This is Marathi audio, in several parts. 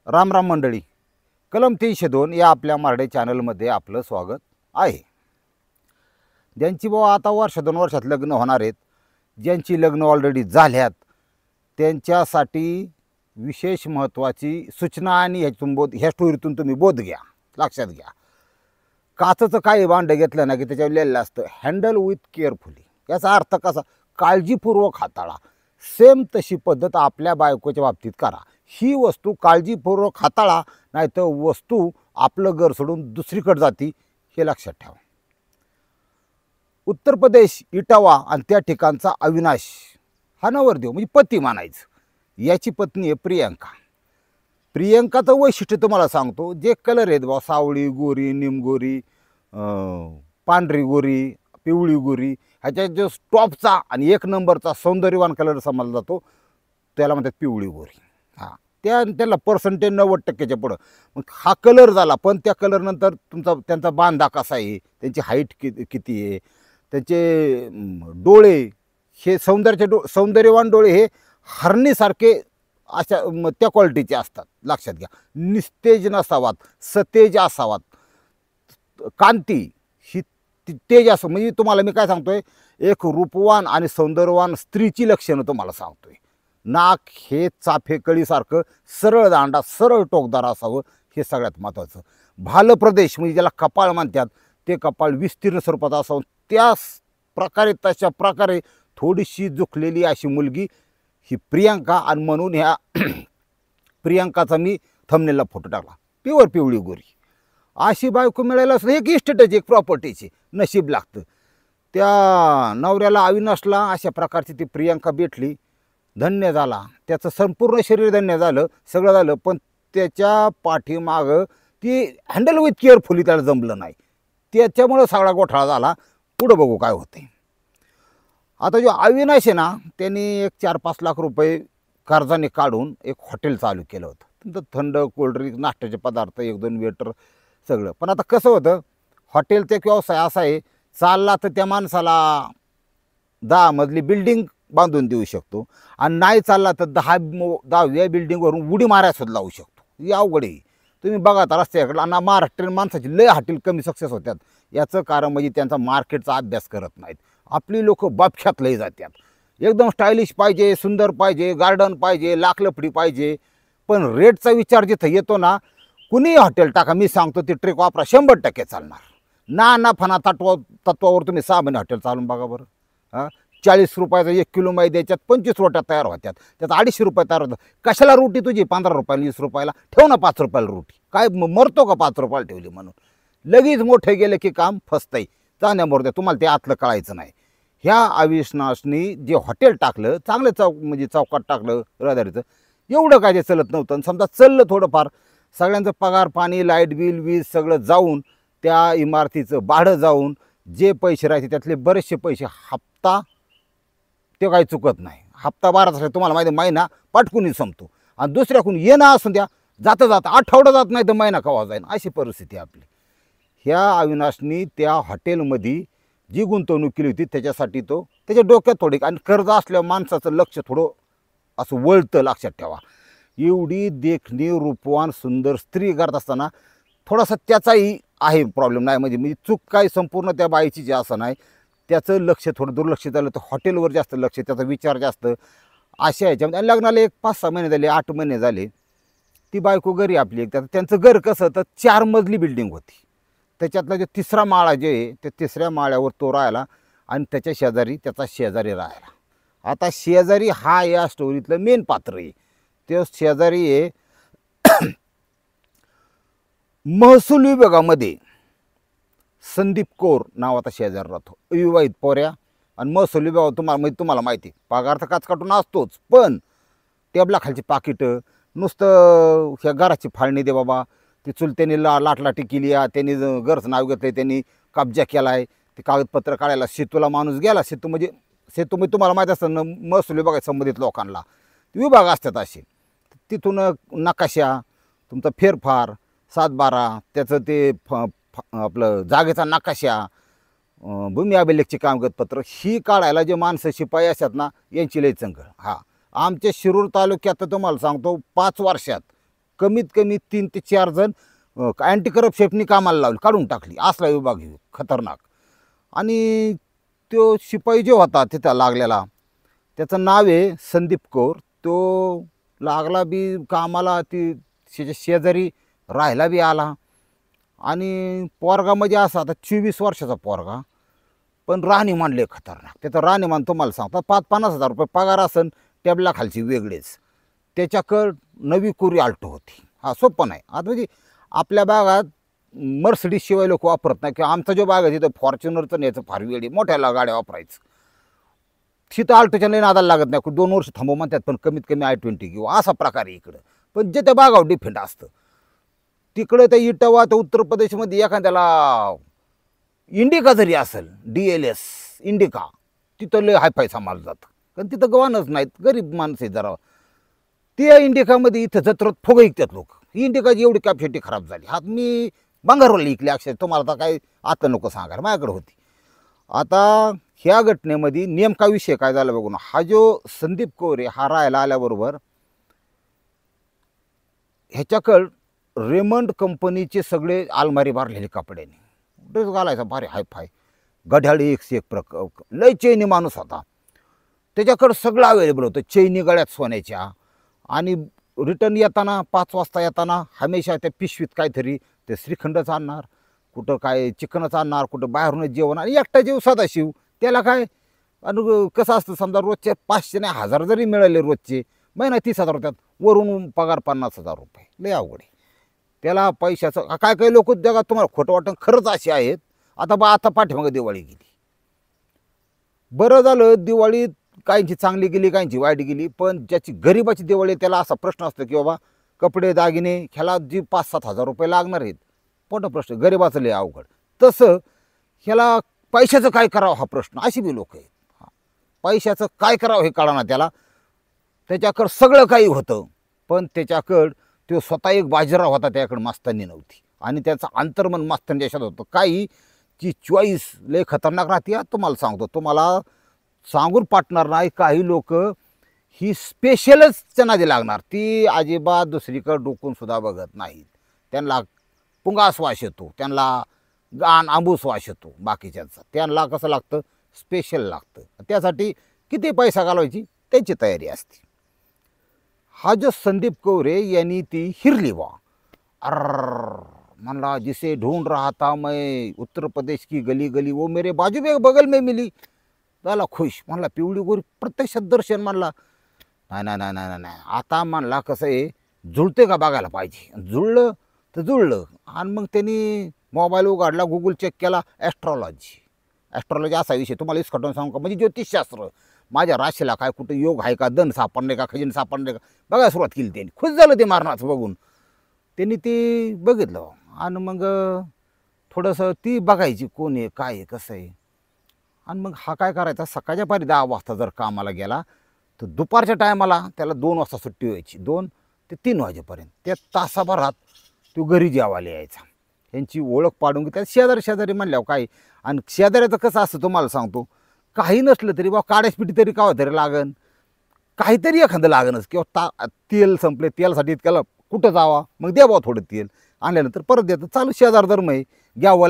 राम राम मंडळी. कलम 302 या आपल्या मराठी चॅनलमध्ये आपलं स्वागत आहे. ज्यांची बाबा आता वर्ष 2 वर्षात लग्न होणार आहेत, ज्यांची लग्न ऑलरेडी झाल्यात, त्यांच्यासाठी विशेष महत्त्वाची सूचना आणि ह्या स्टोरीतून तुम्ही बोध घ्या. लक्षात घ्या, काचचं काही भांडं घेतलं ना की त्याच्यावर लिहिलेलं असतं हँडल विथ केअरफुली. याचा अर्थ कसा? काळजीपूर्वक हाताळा. सेम तशी पद्धत आपल्या बायकोच्या बाबतीत करा. ही वस्तू काळजीपूर्वक हाताळा, नाही तर वस्तू आपलं घर सोडून दुसरीकडे जाती, हे लक्षात ठेवा. उत्तर प्रदेश इटावा आणि त्या ठिकाणचा अविनाश हा नवरदेव म्हणजे पती मानायचं. याची पत्नी आहे प्रियंका. प्रियंकाचं वैशिष्ट्य तुम्हाला सांगतो. जे कलर आहेत बा, सावळी, गोरी, निमगोरी, पांढरी गोरी, पिवळी गोरी, ह्याच्या जो टॉपचा आणि 1 नंबरचा सौंदर्यवान कलर समजला जातो त्याला म्हणतात पिवळी गोरी. हां, त्याला पर्सेंटेज 90% पुढं. मग हा कलर झाला, पण त्या कलरनंतर त्यांचा बांधा कसा आहे, त्यांची हाईट किती आहे, त्यांचे डोळे हे सौंदर्यवान डोळे हे हरणीसारखे अशा त्या क्वालिटीचे असतात. लक्षात घ्या. निस्तेज नसावात, सतेज असावात. कांती ही तेज असं, म्हणजे तुम्हाला मी काय सांगतोय, एक रूपवान आणि सौंदर्यवान स्त्रीची लक्षणं तुम्हाला सांगतोय. नाक हे चाफेकळीसारखं सरळ दांडा, सरळ टोकदार असावं, हे सगळ्यात महत्त्वाचं. भाल प्रदेश म्हणजे ज्याला कपाळ म्हणतात, ते कपाळ विस्तीर्ण स्वरूपात असावं. त्याच प्रकारे तशा प्रकारे थोडीशी झुकलेली अशी मुलगी ही प्रियंका. आणि म्हणून ह्या प्रियंकाचा मी थंबनेलला फोटो टाकला. प्युअर पिवळी गोरी अशी बायको मिळायला असं एक इस्टेटच, एक प्रॉपर्टीची नशीब लागतं. त्या नवऱ्याला अविनाशला अशा प्रकारची ती प्रियंका भेटली. धन्य झाला, त्याचं संपूर्ण शरीर धन्य झालं, सगळं झालं. पण त्याच्या पाठीमागं ती हँडल विथ केअरफुली त्याला जमलं नाही. त्याच्यामुळं सगळा गोठाळा झाला. पुढं बघू काय होते. आता जो अविनाश आहे ना, त्यांनी एक 4-5 लाख रुपये कर्जाने काढून एक हॉटेल चालू केलं होतं. तिथं थंड कोल्ड्रिंक, नाश्त्याचे पदार्थ, 1-2 वेटर सगळं. पण आता कसं होतं, हॉटेलचा एक व्यवसाय असा आहे, चालला तर त्या माणसाला 10 मजली बिल्डिंग बांधून देऊ शकतो, आणि नाही चालला तर 10व्या बिल्डिंगवरून उडी मारायला सुद्धा लावू शकतो. ही अवघड आहे. तुम्ही बघा आता रस्त्याकडे आणि महाराष्ट्रीयन माणसाची लय हॉटेल कमी सक्सेस होतात. याचं कारण म्हणजे त्यांचा मार्केटचा अभ्यास करत नाहीत. आपली लोक बापख्यात लय जातात. एकदम स्टायलिश पाहिजे, सुंदर पाहिजे, गार्डन पाहिजे, लाखलफडी पाहिजे. पण रेटचा विचार जिथं येतो ना, कुणीही हॉटेल टाका, मी सांगतो ती ट्रिक वापरा, 100% चालणार. ना फना तत्वावर तुम्ही 6 महिने हॉटेल चालून बघा बरं. हां, 40 रुपयाचा 1 किलो मैद्याच्यात 25 रोट्या तयार होत्यात, त्यात 250 रुपये तयार होतात. कशाला रोटी तुझी 15 रुपयाला, 20 रुपयाला ठेव ना, 5 रुपयाला रोटी. काय मरतो का 5 रुपयाला ठेवली म्हणून? लगेच मोठे गेले की काम फसतंय. जाण्याबरोबर द्या, तुम्हाला ते आतलं कळायचं नाही. ह्या अविनाशनी जे हॉटेल टाकलं, चांगलं म्हणजे चौकात टाकलं रहदारीचं, एवढं काय ते चलत नव्हतं. आणि समजा चाललं थोडंफार, सगळ्यांचं पगार पाणी, लाईट बिल, वीज सगळं जाऊन, त्या इमारतीचं भाडं जाऊन, जे पैसे राहायचे त्यातले बरेचसे पैसे, हप्ता ते काही चुकत नाही. हप्ता 12 तुम्हाला माहिती, महिना पाटकुनी संपतो. आणि दुसऱ्याकडून येणं असून द्या, जाता आठवडा जात नाही तर महिना कवा जाईन, अशी परिस्थिती आपली. ह्या अविनाशनी त्या हॉटेलमध्ये जी गुंतवणूक केली होती, त्याच्यासाठी तो त्याच्या डोक्यात थोडी, आणि कर्ज असल्यावर माणसाचं लक्ष थोडं असं वळतं. लक्षात ठेवा, एवढी देखणी, रूपवान, सुंदर स्त्री करत असताना थोडासा त्याचाही आहे प्रॉब्लेम. नाही म्हणजे चूक काय संपूर्ण त्या बाईची जी असं नाही, त्याचं लक्ष थोडं दुर्लक्षित झालं. तर हॉटेलवर जास्त लक्ष, त्याचा विचार जास्त अशा ह्याच्यामध्ये. आणि लग्नाला एक 5-6 महिने झाले, 8 महिने झाले, ती बायको घरी आपली. त्यांचं घर कसं तर 4 मजली बिल्डिंग होती. त्याच्यातला जो 3रा माळा जे आहे, त्या 3ऱ्या माळ्यावर तो राहायला, आणि त्याच्या शेजारी त्याचा शेजारी राहायला. आता शेजारी हा या स्टोरीतलं मेन पात्र आहे. ते शेजारी आहे महसूल विभागामध्ये संदीप कौर नावाचा शेजारी राहतो. विवाहित पोऱ्या. आणि महसूल विभाग तुम्हाला माहिती आहे, पगार तर काटून असतोच, पण टेबलाखालची पाकिटं, नुसतं ह्या घराची फाळणी दे बाबा, ती चुलत्यांनी लाटलाटी केली, त्यांनी घरचं नाव घेतलं, त्यांनी कब्जा केला आहे, ते कागदपत्र काढायला सेतूला माणूस गेला. सेतू म्हणजे तुम्हाला माहीत असतं ना, महसूल विभागात संबंधित लोकांना विभाग असतात असे. तिथून नकाशा, तुमचा फेरफार 7-12, त्याचं ते आपलं जागेचा नकाशा, भूमी अभिलेखची कागदपत्र ही काढायला जे माणसं शिपाई असतात ना, यांची लई चंगळ. हां, आमच्या शिरूर तालुक्यात तर तुम्हाला सांगतो 5 वर्षात कमीत कमी 3 ते 4 जण अँटी करप्शननी कामाला लावली, काढून टाकली. असला विभाग आहे खतरनाक. आणि तो शिपाई जो होता तिथं लागलेला, त्याचं नाव आहे संदीप कौर. तो लागला बी कामाला, ती शेजारी राहायला बी आला. आणि पोरगा म्हणजे असा आता 24 वर्षाचा पोरगा, पण राहणीमान लय खतरनाक. त्याचं राहणीमान तुम्हाला सांगतात 5-50 हजार रुपये पगार असन, टेबलाखालची वेगळेच. त्याच्याकडं नवी कोरी आल्टो होती. हा सोपं नाही. आता म्हणजे आपल्या भागात मर्सिडीज शिवाय लोक वापरत नाही, किंवा आमचा जो भाग आहे तिथं फॉर्च्युनरचं न्यायचं फार वेळ, मोठ्या गाड्या वापरायचं. तिथं आल्टोच्या नाही नादाला लागत नाही, 2 वर्ष थांबव म्हणतात, पण कमीत कमी I-20 घेऊ असा प्रकार आहे इकडं. पण जे त्या भागावर डिफेंड असतं तिकडं त्या इटावा तर उत्तर प्रदेशमध्ये एखाद्याला इंडिका जरी असेल, DLS इंडिका, तिथं लय हायफाय सांभाळलं जातं. कारण तिथं गव्हाणच नाहीत, गरीब माणसं आहे जरा. त्या इंडिकामध्ये इथं जत्रत फुगं ऐकतात लोक. ही इंडिकाची एवढी कॅपॅसिटी खराब झाली. हात मी बंगारवरला ऐकली अक्षर, तुम्हाला तर काय आता नको सांगायला, माझ्याकडे होती. आता ह्या घटनेमध्ये नेमका विषय काय झाला बघून, हा जो संदीप कौर हा राहायला आल्याबरोबर ह्याच्याकडं रेमंड कंपनीचे सगळे आलमारी भरलेले कपड्याने, ड्रेस घालायचा भारी हायफाय, गड्याळी एक लय चैनी माणूस होता. त्याच्याकडं सगळं अवेलेबल होतं, चैनी गळ्यात सोन्याच्या. आणि रिटर्न येताना 5 वाजता येताना हमेशा त्या पिशवीत काहीतरी ते श्रीखंडच आणणार, कुठं काय चिकनच आणणार, कुठं बाहेरूनच जेवण. आणि एकटा जेव सदाशिव, त्याला काय. आणि कसं असतं समजा रोजचे 500 नाही 1000 जरी मिळाले रोजचे, महिना 30,000 होत्यात, वरून पगार 50,000 रुपये. लय अवघड आहे त्याला पैशाचं. काय काही लोक जगात तुम्हाला खोटं वाटतं, खरंच असे आहेत. आता पाठीमागं दिवाळी गेली, बरं झालं दिवाळीत काहींची चांगली गेली, काहींची वाईट गेली. पण ज्याची गरिबाची दिवाळी त्याला असा प्रश्न असतो की बाबा कपडे दागिने ह्याला जी 5-7 हजार रुपये लागणार आहेत, मोठा प्रश्न. गरिबाचं लय अवघड. तसं ह्याला पैशाचं काय करावं हा प्रश्न. अशी बी लोक आहेत. पैशाचं काय करावं हे कळना त्याला. त्याच्याकडं सगळं काही होतं, पण त्याच्याकडं तो स्वतः एक बाजीराव होता, त्याच्याकडे मास्तानी नव्हती. आणि त्याचं अंतर्मन मास्तानी देशात होतं. काही ची चॉईस लय खतरनाक राहते. तुम्हाला सांगतो, तुम्हाला सांगून पाठणार नाही. काही लोक ही स्पेशलच नादी लागणार, ती अजिबात दुसरीकडे डोकून सुद्धा बघत नाहीत. त्यांना पुंगास वास येतो, त्यांना गाण आंबूस वास येतो बाकीच्यांचा. त्यांना कसं लागतं, स्पेशल लागतं. त्यासाठी किती पैसा घालवायची त्यांची तयारी असते. हा जो संदीप कौर यांनी ती हिरली बा. म्हणला जिसे ढूंढ रहा था मैं उत्तर प्रदेश की गली गली, वो मेरे बाजू में बगल में मिली. झाला खुश. म्हणला पिवळी गोरी प्रत्यक्षात दर्शन. म्हणला नाही नाही नाही नाही नाही, आता म्हणला कसं आहे, जुळते का बघायला पाहिजे. जुळलं तर जुळलं. आणि मग त्यांनी मोबाईल उघडला, गुगल चेक केला, ॲस्ट्रॉलॉजी असा विषय तुम्हाला इसकटून सांगू का, म्हणजे ज्योतिषशास्त्र. माझ्या राशीला काय कुठं योग आहे का, धन सापडणे का, खजिन सापडणे का, बघायला सुरुवात केली त्यांनी. खुश झालं ते मारणाचं बघून. त्यांनी ते बघितलं. आणि मग थोडंसं ती बघायची कोण आहे, काय आहे, कसं आहे. आणि मग हा काय करायचा, सकाळच्या पारी 10 वाजता जर कामाला गेला तर दुपारच्या टायमाला त्याला 2 वाजता सुट्टी व्हायची, 2 ते 3 वाजेपर्यंत. त्या तासाभरात तो घरी जेवायला यायचा. यांची ओळख पाडून घेतली. शेजारी म्हणल्यावर काय. आणि शेजाऱ्याचं कसं असतं तुम्हाला सांगतो, काही नसलं तरी बा काड्यासपिटी तरी कावा तरी लागन, काहीतरी एखादं लागणच. किंवा तेल संपले, तेलासाठी इतक्याला कुठं जावा, मग द्यावा थोडं तेल, आणल्यानंतर परत देतं. चालू शेजार धर्म आहे, द्यावं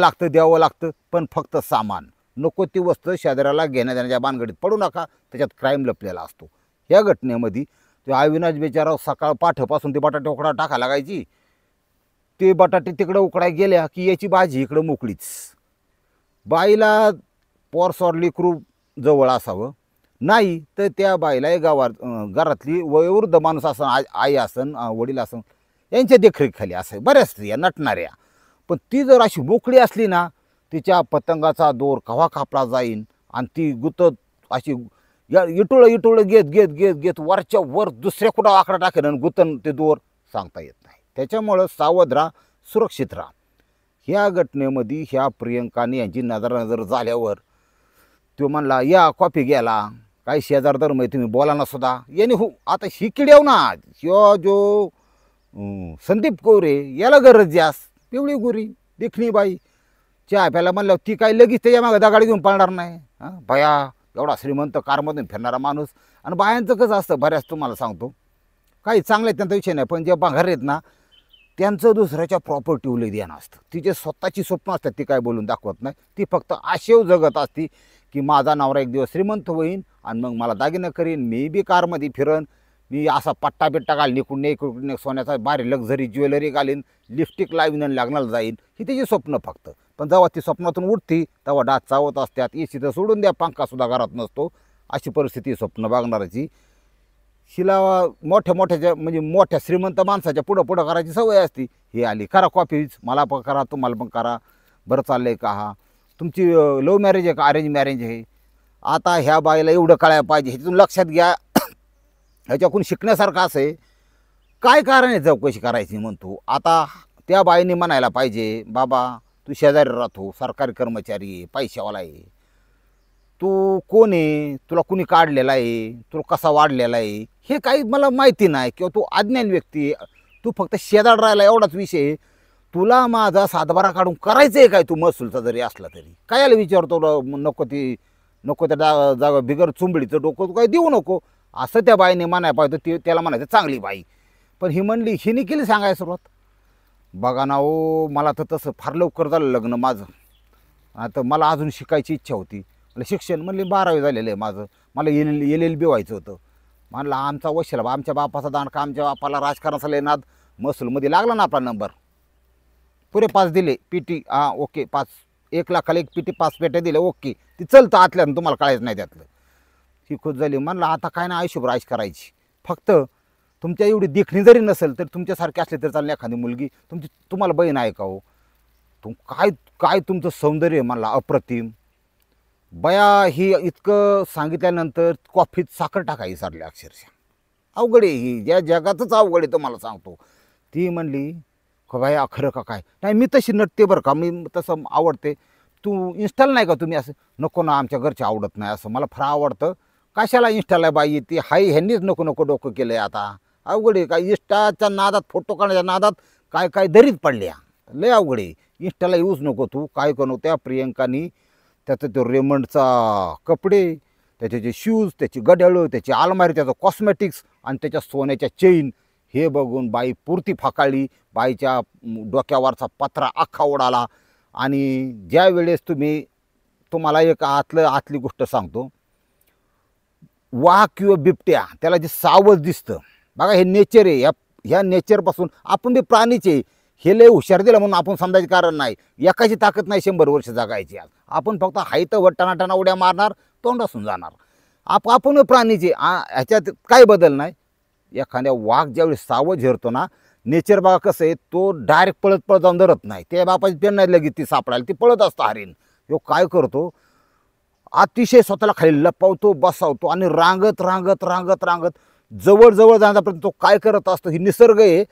लागतं. पण फक्त सामान, नको ती वस्तू शेजाऱ्याला घेण्या देण्याच्या भानगडीत पडू नका, त्याच्यात क्राईम लपलेला असतो. ह्या घटनेमध्ये ते अविनाश बेचाराव सकाळ पाठपासून ते बटाटे उकडा टाका लागायची. ते बटाटे तिकडं उकडाय गेल्या की याची भाजी इकडं मोकळीच. बाईला पोरसॉर लेकरू जवळ असावं, नाही तर त्या बाईला घरातली वयोवृद्ध माणूस असन, आई असन, वडील असन, यांच्या देखरेखीखाली असं बऱ्याच स्त्रिया नटणाऱ्या. पण ती जर अशी मोकळी असली ना, तिच्या पतंगाचा दोर कव्हा कापला जाईन. आणि ती गुतत अशी इटुळं घेत वरच्या वर दुसऱ्या कुठं आकडा टाकेन आणि गुतन ते दोर सांगता येत नाही. त्याच्यामुळं सावध राहा, सुरक्षित राहा. ह्या घटनेमध्ये ह्या प्रियंकाने यांची नजर झाल्यावर तो म्हणला या कॉफी घ्यायला, काही शेजार धर्म तुम्ही बोला ना सुद्धा. याने हो आता ही किड्याव ना, ह्यो जो संदीप कौर याला गरज जास्त. पिवळी गोरी देखणी बाई चहा प्यायला म्हणल्यावर ती काही लगेच त्याच्या मागं दगाडी घेऊन पाळणार नाही. भया एवढा श्रीमंत कारमधून फिरणारा माणूस. आणि बायांचं कसं असतं बऱ्याच, तुम्हाला सांगतो काही चांगलं आहेत त्यांचा विषय नाही, पण जे भांगार आहेत ना त्यांचं दुसऱ्याच्या प्रॉपर्टीवर लय ध्यान असतं. तिचे स्वतःची स्वप्न असतात, ती काय बोलून दाखवत नाही. ती फक्त आशेव जगत असती की माझा नवरा एक दिवस श्रीमंत होईन आणि मग मला दागिनं करीन, मी बी कारमध्ये फिरन, मी असा पट्टा बिट्टा घालीन, इकडून एक सोन्याचा भारी लक्झरी ज्वेलरी घालीन, लिपस्टिक लावीन आणि लग्नाला जाईन, ही तिची स्वप्न फक्त. पण जेव्हा ती स्वप्नातून उठती तेव्हा डास चावत असतात. एसी तर सोडून द्या, पंखासुद्धा घरात नसतो. अशी परिस्थिती स्वप्न बघणाराची. हिला मोठ्या म्हणजे मोठ्या श्रीमंत माणसाच्या पुढं करायची सवय असती. ही आली, करा कॉफीज, मला पण करा, तुम्हाला पण करा, बरं चाललं आहे का, हा तुमची लव्ह मॅरेज आहे का अरेंज मॅरेज आहे. आता ह्या बाईला एवढं कळायला पाहिजे, ह्याच्यातून लक्षात घ्या. ह्याच्याकडून शिकण्यासारखं असं आहे, काय कारण आहे चौकशी करायची म्हणतो. आता त्या बाईने म्हणायला पाहिजे, बाबा तू शेजारी राहतो, सरकारी कर्मचारी आहे, पैशावाला आहे, तू कोण आहे, तुला कुणी काढलेला आहे, तुला कसा वाढलेला आहे, हे काही मला माहिती नाही, किंवा तू अज्ञान व्यक्ती आहे, तू फक्त शेजारी राहिला एवढाच विषय आहे. तुला माझा सातबारा काढून करायचं आहे काय, तू महसूलचा जरी असला तरी कायला विचारतो. नको त्या जागा बिगर चुंबडीचं डोकं तू काही देऊ नको, असं त्या बाईने म्हणायला पाहिजे. ती त्याला म्हणायचं चांगली बाई. पण ही म्हणली, हिने केली सांगायला सुरुवात. बघा ना हो, मला तर तसं फार लवकर झालं लग्न माझं, आता मला अजून शिकायची इच्छा होती. मला शिक्षण म्हणले 12वी झालेलं आहे माझं, मला LLB व्हायचं होतं. म्हणलं आमचा वशिला, आमच्या बापाचा दांडका, आमच्या बापाला राजकारणाचा लय नाद, महसूलमध्ये लागला ना आपला नंबर, पुरे 5 दिले PT, हां ओके 5, 1 लाखाला 1 PT 5 पेट्या दिले, ओके, ती चलतं आतल्यानं, तुम्हाला कळायचं नाही त्यातलं. ही खुश झाली. म्हणलं आता काय नाही, आयुष्यभर आयुष करायची, फक्त तुमच्या एवढी देखणी जरी नसेल तर तुमच्यासारखी असले तरी चालले, एखादी मुलगी तुम्हाला बहीण आहे का हो, काय तुमचं सौंदर्य आहे म्हणला, अप्रतिम. बया ही इतकं सांगितल्यानंतर कॉफीत साखर टाकायची सारली अक्षरशः. अवघड आहे ही, ज्या जगातच अवघड आहे तुम्हाला सांगतो. ती म्हणली का बाया खरं का काय, नाही मी तशी नटते बरं का, मी तसं आवडते, तू इन्स्टाला नाही का तुम्ही, असं नको ना, आमच्या घरचे आवडत नाही, असं मला फार आवडतं, कशाला इन्स्टाला बाई ती हाय, ह्यांनीच नको डोकं केलं आहे. आता अवघड आहे, काय इन्स्टाच्या नादात, फोटो काढण्याच्या नादात काय दरीत पडल्या, लय अवघड आहे. इन्स्टाला यूज नको तू, काय करू. त्या प्रियंकानी त्याचं तो रेमंडचा कपडे, त्याचे जे शूज, त्याची घड्याळं, त्याची अलमारी, त्याचं कॉस्मेटिक्स आणि त्याच्या सोन्याच्या चेन, हे बघून बाई पुरती फाकाळली. बाईच्या डोक्यावरचा पत्रा अख्खा उडाला. आणि ज्या वेळेस तुम्हाला एक आतली गोष्ट सांगतो, वाघ किंवा बिबट्या त्याला जे सावज दिसतं बघा, हे नेचर आहे. ह्या नेचरपासून आपण बी प्राणीचे, हे लय हुशार दिलं म्हणून आपण समजायचं कारण नाही. एकाची ताकद नाही 100 वर्ष जगायची. आपण फक्त हायतं वर टनाटना उड्या मारणार, तोंड असून जाणार. आपण प्राणीचे, ह्याच्यात काही बदल नाही. एखाद्या वाघ ज्यावेळी सावज झेरतो ना, नेचर बघा कसं आहे, तो डायरेक्ट पळत जाऊन धरत नाही. त्या बापाची पेन नाही लगेच ती सापडायला, ती पळत असतं हरीण. तो काय करतो, अतिशय स्वतःला खाली लपवतो, बसवतो आणि रांगत जवळ जाण्यापर्यंत तो काय करत असतो, ही निसर्ग आहे.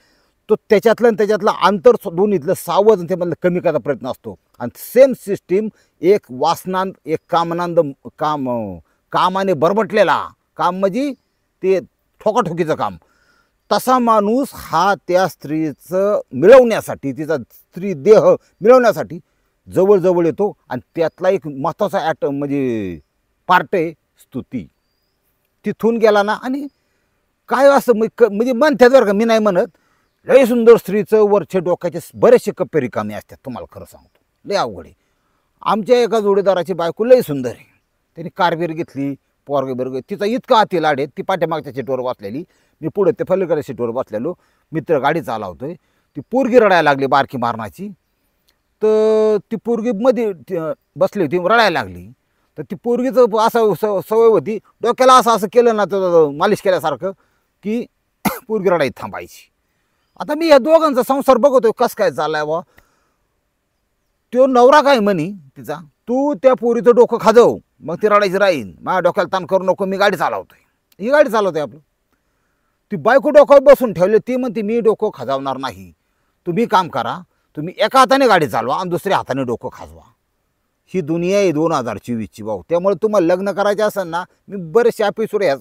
तो त्याच्यातलं अंतर दोन्हीतलं सावज आणि त्यामधलं कमी करायचा प्रयत्न असतो. आणि सेम सिस्टीम एक वासनांत, एक कामाने बरबटलेला काम, म्हणजे ते ठोकाठोकीचं काम, तसा माणूस हा त्या स्त्रीचं मिळवण्यासाठी, तिचा स्त्री देह मिळवण्यासाठी जवळ येतो. आणि त्यातला एक महत्त्वाचा म्हणजे पार्ट आहे स्तुती. तिथून गेला ना, आणि काय असं म्हणजे म्हणतात बरं का, मी नाही म्हणत, लय सुंदर स्त्रीचं वरचे डोक्याचे बरेचसे कप्पे रिकामे असतात. तुम्हाला खरं सांगतो, लय अवघड आहे. आमच्या एका जोडीदाराची बायको लय सुंदर आहे, त्यांनी कारबीर घेतली, पोरगे, तिचा इतका अति लाड आहे. ती पाठीमागच्या सीटवर बसलेली, मी पुढे ते पलीकडे सीटवर बसलेलो, मित्र गाडी चालवतोय. ती पोरगी रडायला लागली, बारकी मारणाची. तर ती पोरगी मध्ये बसली होती, रडायला लागली. तर ती पोरगीचं असं सवय होती, डोक्याला असं केलं ना, तर मालिश केल्यासारखं, की पोरगी रडाई थांबायची. आता मी या दोघांचा संसार बघतोय, कसं काय चाललाय बा. तो नवरा काय म्हणी तिचा, तू त्या पोरीचं डोकं खाजव, मग ती रडायची राहीन, माझ्या डोक्याला ताण करू नको, मी गाडी चालवतोय. ही गाडी चालवतोय आपलं. ती बायको डोक्यावर बसून ठेवली, ती म्हणते मी डोकं खाजवणार नाही, तुम्ही काम करा, तुम्ही एका हाताने गाडी चालवा आणि दुसऱ्या हाताने डोकं खाजवा. ही दुनिया आहे 2024ची भाऊ. त्यामुळे तुम्हाला लग्न करायचं असेल ना, मी बरेचसे एपिसोड ह्या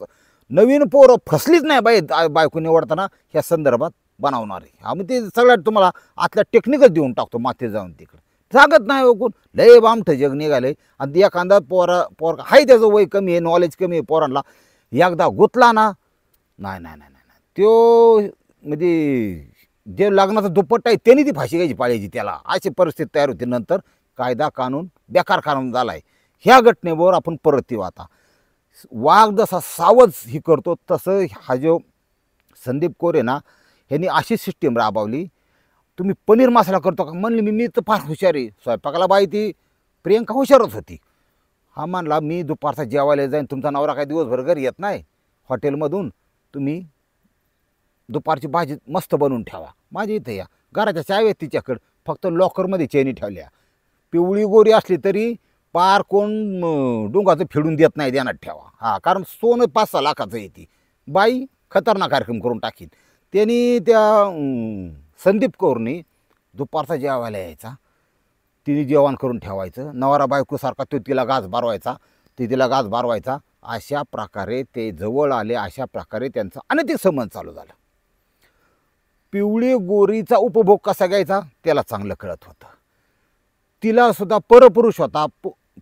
नवीन पोरं फसलीच नाही बायको निवडताना ह्या संदर्भात बनवणार आहे. आम्ही ते सगळ्यात तुम्हाला आतल्या टेक्निकच देऊन टाकतो, माथे जाऊन तिकडे सांगत नाही हो कोण. लय बामठं जग निघालंय. आणि एखादा पोर हाय, त्याचं वय कमी आहे, नॉलेज कमी आहे, पोरांना एकदा गुतला ना, नाही, तो म्हणजे जे लग्नाचा दुपट्टा आहे त्यांनी ती फाशी घ्यायची पाळायची त्याला, अशी परिस्थिती तयार होती. नंतर कायदा कानून बेकार कानून झाला आहे. ह्या घटनेवर आपण परत येऊ. आता वाघ जसा सावज ही करतो तसं हा जो संदीप कोरे ना ह्यांनी अशी सिस्टीम राबवली. तुम्ही पनीर मसाला करतो का म्हणले, मी तर फार हुशार आहे स्वयंपाकाला. बाई ती प्रियंका हुशारच होती. हा म्हणला मी दुपारचा जेवायला जाईन, तुमचा नवरा काय दिवसभर घरी येत नाही हॉटेलमधून, तुम्ही दुपारची भाजी मस्त बनवून ठेवा, माझ्या इथं या. घराच्या चावी आहेत तिच्याकडं, फक्त लॉकरमध्ये चेनी ठेवल्या. पिवळी गोरी असली तरी पार कोण डोंगाचं फेडून देत नाही, देण्यात ठेवा. हा, कारण सोनं 5-6 लाखाचं येते. बाई खतरनाक कार्यक्रम करून टाकीत. त्यांनी त्या संदीप कौरनी दुपारचा जेवायला यायचा, तिने जेवण करून ठेवायचं. नवरा बायकोसारखा तो तिला गाज बारवायचा, ती तिला गाज बारवायचा. अशा प्रकारे ते जवळ आले. अशा प्रकारे त्यांचा अनैतिक संबंध चालू झाला. पिवळी गोरीचा उपभोग कसा घ्यायचा त्याला चांगलं कळत होतं. तिला सुद्धा परपुरुष होता,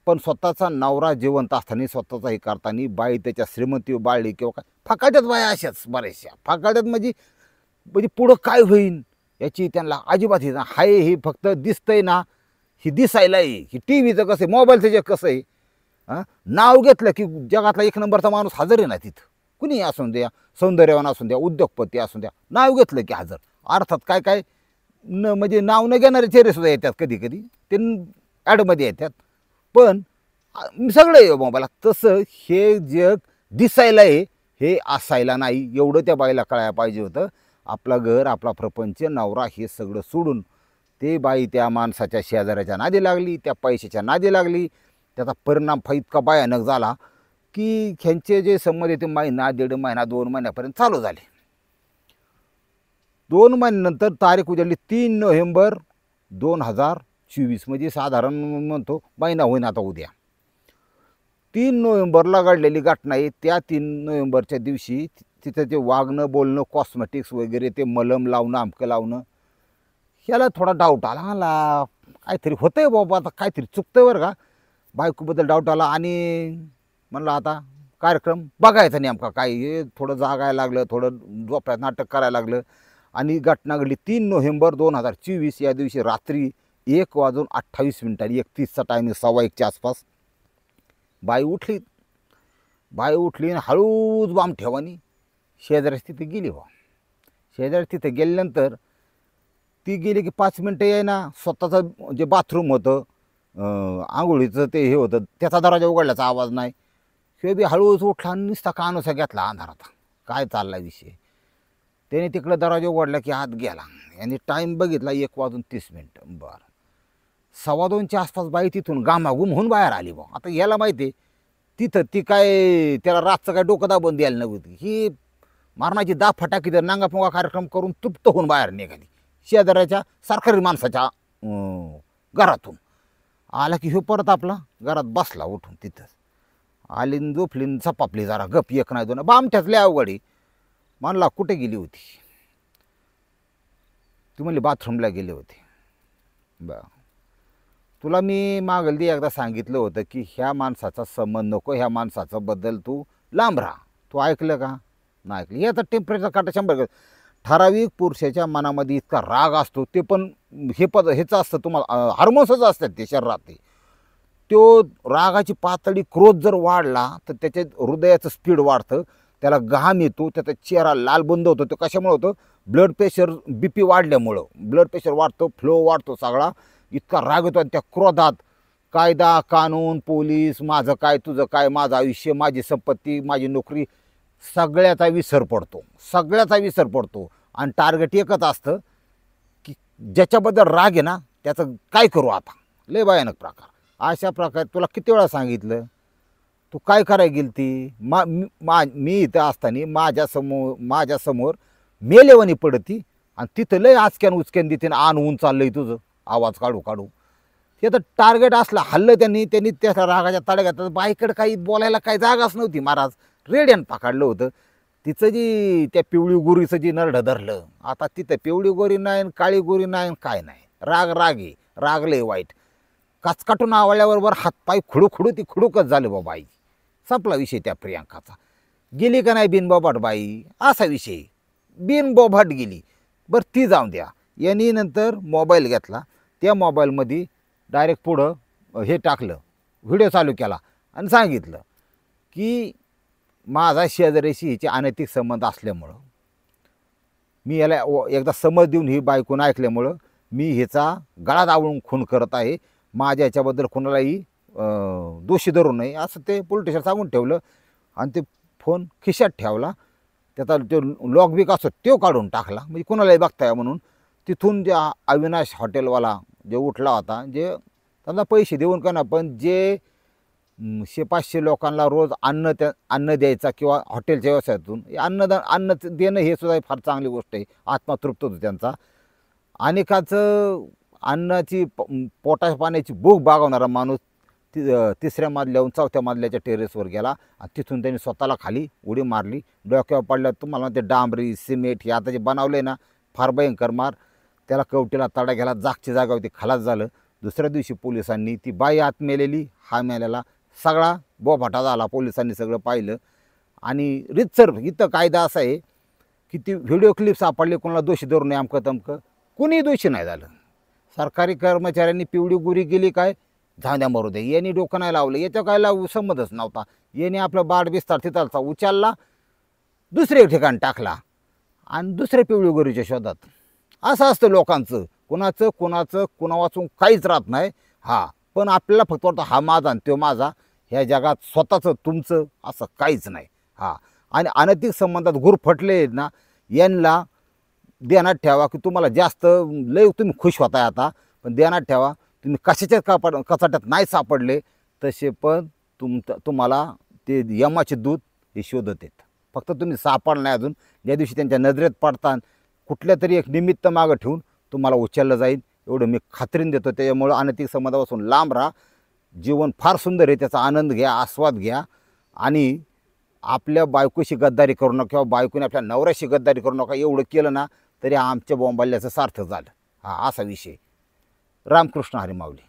पण स्वतःचा नवरा जिवंत असताना स्वतःचा हे करताना बाई त्याच्या श्रीमंती बाळली किंवा काय फाकाट्यात बाया अशाच बऱ्याचशा फाकाट्यात. म्हणजे पुढं काय होईल याची त्यांना अजिबात हे हाय. हे फक्त दिसतंय ना, ही दिसायला आहे. ही टी व्हीचं कसं आहे, मोबाईलचं जग कसं आहे. नाव घेतलं की जगातला 1 नंबरचा माणूस हजर आहे ना तिथं. कुणी असून द्या, सौंदर्यवान असून द्या, उद्योगपती असून द्या, नाव घेतलं की हजर. अर्थात काय काय म्हणजे नाव न घेणारे चेहरेसुद्धा येतात कधी कधी, ते ॲडमध्ये येतात. पण सगळं आहे मोबाईलात. तसं हे जग दिसायला आहे, हे असायला नाही. एवढं त्या बाईला कळायला पाहिजे होतं. आपलं घर, आपला प्रपंच, नवरा हे सगळं सोडून ते बाई त्या माणसाच्या शेजाऱ्याच्या नादी लागली, त्या पैशाच्या नादी लागली. त्याचा परिणाम इतका भयानक झाला की ह्यांचे जे संबंध ते महिना, 1.5 महिना, 2 महिन्यापर्यंत चालू झाले. 2 महिन्यानंतर तारीख उजाडली 3 नोव्हेंबर 2024. म्हणजे साधारण म्हणतो महिना होईन आता उद्या. 3 नोव्हेंबरला घडलेली घटना आहे. त्या 3 नोव्हेंबरच्या दिवशी तिथं ते वागणं, बोलणं, कॉस्मेटिक्स वगैरे, ते मलम लावणं, अमकं लावणं, ह्याला थोडा डाऊट आला. मला काहीतरी होतं आहे बाबा, आता काहीतरी चुकतं आहे बरं का. बायकोबद्दल डाऊट आला आणि म्हणलं आता कार्यक्रम बघायचा नेमका काय. हे थोडं जागायला लागलं, थोडं झोपड्यात नाटक करायला लागलं. आणि घटना घडली 3 नोव्हेंबर 2024. या दिवशी रात्री 1:28 31चा टायमिंग, 1:15च्या आसपास बाई उठली. आणि हळूच बाम ठेवानी शेजाऱ्याच तिथे गेली. शेजाऱ्या तिथे गेल्यानंतर ती गेली की 5 मिनटं यायना स्वतःचं जे बाथरूम होतं, आंघोळीचं ते हे होतं, त्याचा दरवाजा उघडल्याचा आवाज नाही. हे बी हळूच उठला आणि नुसता कानोसा घेतला अंधारात, काय चालला विषय. त्याने तिकडं दरवाजा उघडला की आत गेला. यांनी टाईम बघितला 1:30. बरं, 1:15च्या आसपास बाई तिथून गामागुम होऊन बाहेर आली. आता याला माहिती आहे तिथं ती काय त्याला रातचं काय डोकं दाबून द्यायला नव्हती. ही मारणाची दाब फटाकी तर नांगापोंगा कार्यक्रम करून तुप्त होऊन बाहेर निघाली शेजाऱ्याच्या सरकारी माणसाच्या घरातून. आला की ह्यो परत आपला घरात बसला उठून. तिथंच आली, झोपली, चपापली जरा गप. 1 नाही 2 बामठ्यातल्या अवघडी. म्हणला कुठे गेली होती. ती म्हणली बाथरूमला गेले होते. बरं, तुला मी मागलदी एकदा सांगितलं होतं की ह्या माणसाचा संबंध नको, ह्या माणसाचा बद्दल तू लांब राहा. तू ऐकलं का? नाही ऐकलं. हे आता टेम्परेचर काटा 100. ठराविक पुरुषाच्या मनामध्ये इतका राग असतो, ते पण ह्याचं असतं, तुम्हाला हार्मोन्सच असतात ते शरीरात. तो रागाची पातळी, क्रोध जर वाढला तर त्याच्या हृदयाचं स्पीड वाढतं, त्याला घाम येतो, त्याचा चेहरा लाल बंद होतो. तो कशामुळे होतं? ब्लड प्रेशर, BP वाढल्यामुळं ब्लड प्रेशर वाढतं, फ्लो वाढतो सगळा. इतका राग येतो. आणि त्या क्रोधात कायदा, कानून, पोलीस, माझं काय, तुझं काय, माझं आयुष्य, माझी संपत्ती, माझी नोकरी, सगळ्याचा विसर पडतो. आणि टार्गेट एकच असतं की ज्याच्याबद्दल राग आहे ना त्याचं काय करू आता. लय भयानक प्रकार. अशा प्रकारे तुला किती वेळा सांगितलं, तू काय करायला गेली ती. मी इथं असताना माझ्यासमोर मेलेवणी पडती आणि तिथं लय आचक्यान उचक्यान देते ना, आणून चाललंय तुझं आवाज काढू. ते तर टार्गेट असलं. हल्लं त्यांनी त्या रागाच्या तड्या घातला. बाईकडे काही बोलायला काही जागाच नव्हती. महाराज रेड्यान पकडलं होतं. तिचं जी त्या पिवळी गोरीचं जी नरडं धरलं. आता तिथं पिवळी गोरी नाही, काळी गोरी नाही, काय नाही. राग रागले वाईट. काचकाटून आवळल्याबरोबर हातपाय खुडू ती खुडूकच झालं बाबा. आई संपला विषय त्या प्रियांकाचा. गेली का नाही बिनबोभाट बाई, असा विषय. बिनबोभाट गेली. बरं ती जाऊन द्या. यांनी नंतर मोबाईल घेतला, त्या मोबाईलमध्ये डायरेक्ट पुढं हे टाकलं, व्हिडिओ चालू केला आणि सांगितलं की माझा शेजाऱ्याशी हिचे अनैतिक संबंध असल्यामुळं, मी याला एकदा समज देऊन ही बायकोनं ऐकल्यामुळं मी हिचा गळा दाबून खून करत आहे. माझ्या याच्याबद्दल कोणालाही दोषी धरू नये असं ते पोलीस स्टेशन सांगून ठेवलं आणि ते फोन खिशात ठेवला. त्याचा तो लॉक बिक असतो तो काढून टाकला, म्हणजे कोणालाही बघताय म्हणून. तिथून ज्या अविनाश हॉटेलवाला जे उठला होता, जे त्यांना पैसे देऊन का ना, पण जे 100-500 लोकांना रोज अन्न द्यायचा किंवा हॉटेलच्या व्यवसायातून अन्न देणं हे सुद्धा फार चांगली गोष्ट आहे. आत्मा तृप्त होतो त्यांचा. अनेकाचं अन्नाची पोटा पाण्याची भूक भागवणारा माणूस तिसऱ्या मजल्याहून 4थ्या मजल्याच्या टेरेसवर गेला आणि तिथून त्यांनी स्वतःला खाली उडी मारली. डोक्यावर पडल्यावर तुम्हाला ते डांबरी सिमेंट हे आता जे बनवलं आहे ना, फार भयंकर मार. त्याला कवटीला तडा गेला, जागची जागा होती, खलास झालं. दुसऱ्या दिवशी पोलिसांनी ती बाई आत मेलेली, हा मेलेला, सगळा बोभाटा झाला. पोलिसांनी सगळं पाहिलं आणि रितसर इथं कायदा असा आहे की ती व्हिडिओ क्लिप सापडली, कोणाला दोषी धरू नये, अमकं तमकं, कुणीही दोषी नाही झालं. सरकारी कर्मचाऱ्यांनी पिवडी गुरी केली, काय झांद्या मरू दे, यांनी डोकं नाही लावलं, याच्या काय लावू संबंधच नव्हता. याने आपलं बाड बिस्तार तिथलचा उचलला, दुसरे ठिकाण टाकला आणि दुसऱ्या पिवळी गुरीच्या शोधात. असं असतं लोकांचं, कुणा वाचून काहीच राहत नाही. पण आपल्याला फक्त वाटतं हा माझा आणि तो माझा, ह्या जगात स्वतःचं तुमचं असं काहीच नाही. आणि अनैतिक संबंधात गुरफटले आहेत ना, यांना ध्यानात ठेवा की तुम्हाला जास्त लय तुम्ही खुश होताय आता, पण ध्यानात ठेवा तुम्ही कशाच्या कचाट्यात नाही सापडले तसे पण तुम्हाला ते यमाचे दूत हे शोधत आहेत. फक्त तुम्ही सापडला नाही अजून. ज्या दिवशी त्यांच्या नजरेत पडतान कुठल्या तरी एक निमित्त मागं ठेवून तुम्हाला उचललं जाईल, एवढं मी खात्रीन देतो. त्यामुळं अनैतिक संबंधापासून लांब राहा. जीवन फार सुंदर आहे, त्याचा आनंद घ्या, आस्वाद घ्या. आणि आपल्या बायकोशी गद्दारी करू नका किंवा बायकोने आपल्या नवऱ्याशी गद्दारी करू नका. एवढं केलं ना तरी आमच्या बोंबाल्याचं सार्थक झालं. असा विषय. रामकृष्ण हरी माऊली.